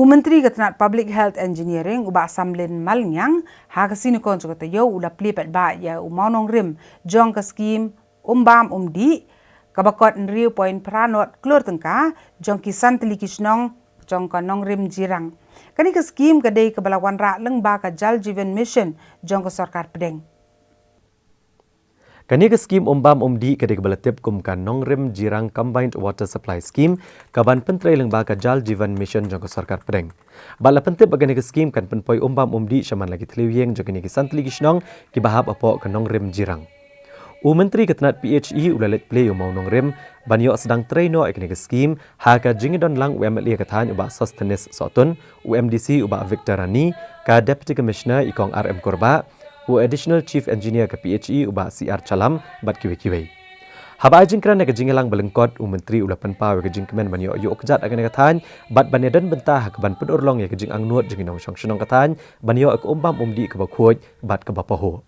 Menteri Ketenat Public Health Engineering ubah Samlin Malnyang ha kasini kon so kata yo ula plipet ba ya umaunong rim jong ka skim umbam umdi kabakot nriu point pranot klur tengka jong kisan telikisnong jong kanong rim jirang kani ka skim kadai kebalawan ra leng ba ka Jal Jeevan Mission jong ka sarkar pedeng. Kani ke skim umbam umdi kadai kebalatip kumkan nongrem jirang combined water supply scheme kaban pentrai lengba ka Jal Jeevan Mission jong sarkar pedeng. Bala pentip bagani ke skim kan penpoi umbam umdi syaman lagi teliwiyeng jong kini santli gisnong ki bahap apo ka nongrem jirang. Menteri Ketenat PHE ulalet play mau nongrem banyo sedang traino kini ke skim ha ka jingidon lang UMLA kathan uba sustenance sotun UMDC uba Victor Rani ka Deputy Commissioner ikong RM Korba Additional Chief Engineer ke PHE ubah CR Chalam bat kiwe-kiwe. Haba jingkran ke jingelang belengkot menteri ulapan pawe ke jingkemen banyo yo kejat akan kathan bat banedan bentah ke ban pedurlong ya ke jing angnut jinginong syong kathan banyo ke umbam umdi ke bakhoj bat ke bapaho.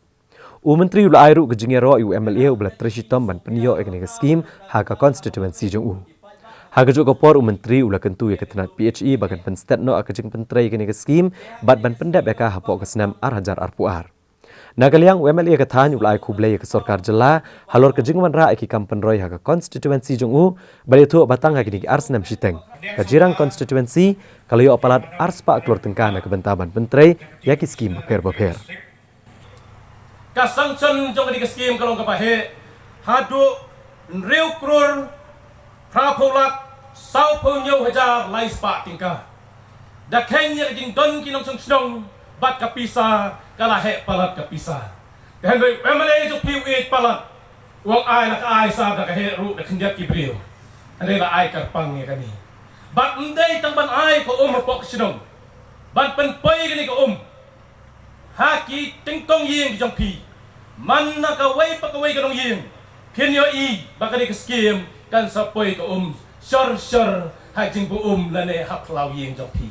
Menteri ula airu ke jingero UMLA ubla trishitom ban penyo ke skim ha ka constituency jong u. Haga juga por menteri ula kentu ya ketenat PHE bagan penstetno ke jing pentrai ke skim bat ban pendap ya ka hapok ke senam arhajar arpuar. Nagaliang UMLA kathan ulai kublai ke sarkar jela halor ke jingman ra ki kampen roy ha ka constituency jong u bali tu batang ha ki arsnam siteng ka jirang constituency kalau yo apalat arspa klor tengkana ke bentaban pentrai ya ki skim baper ka sanction jong di skim kalau ka pahe hadu riu krur prapolak sau punyo hajar lai spa tingka da kenya jing don ki nong song bat kapisa kala he palat kapisa dan doi MLA jo piu it palat wong ai nak ai sa da he ru da khindiat ki brio ane la ai karpang ya kani bat ndai tang ban ai ko pok sidong ban pen poi kani ko haki tingtong ying jong pi man na ka wai pa ka wai kanong ying kinyo i bakari ka skim kan sa poi ko shor ha jing bu la ne haplaw ying jong pi